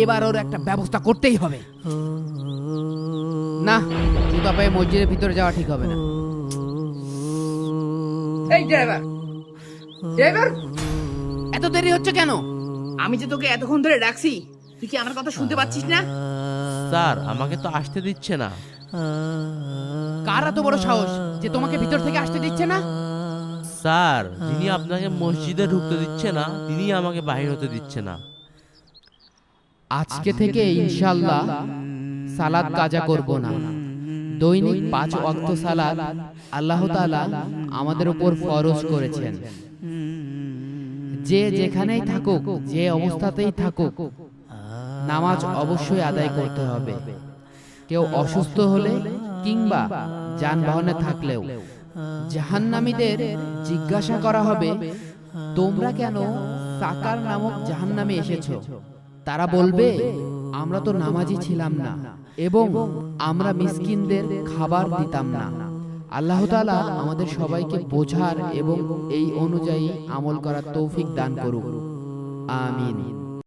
এবার ওর একটা ব্যবস্থা করতেই হবে। না, জুতা পায়ে মসজিদের ভিতরে যাওয়া ঠিক হবে না। এই ড্রাইভার, ড্রাইভার, এত দেরি হচ্ছে কেন? আমি যে তোকে এতক্ষণ ধরে ডাকছি, তুই কি আমার কথা শুনতে পাচ্ছিস না? স্যার আমাকে তো আসতে দিচ্ছে না। কার এত বড় সাহস যে তোমাকে ভিতর থেকে আসতে দিচ্ছে না? স্যার যিনি আপনাকে মসজিদে ঢুকতে দিচ্ছে না তিনি আমাকে বাহির হতে দিচ্ছে না। আজকে থেকে ইনশাআল্লাহ সালাত কাজা করব না। দৈনিক 5 ওয়াক্ত সালাত আল্লাহ তাআলা আমাদের উপর ফরজ করেছেন। যে যেখানেই থাকুক, যে অবস্থাতেই থাকুক, নামাজ অবশ্যই আদায় করতে হবে। কেউ অসুস্থ হলে কিংবা যানবাহনে থাকলেও জাহান্নামীদের জিজ্ঞাসা করা হবে, তোমরা কেন সাকার নামক জাহান্নামে এসেছো? তারা বলবে, আমরা তো নামাজি ছিলাম না এবং আমরা মিসকিনদের খাবার দিতাম না। আল্লাহ তাআলা আমাদের সবাইকে বোঝার এবং এই অনুযায়ী আমল করার তৌফিক দান করুক। আমিন।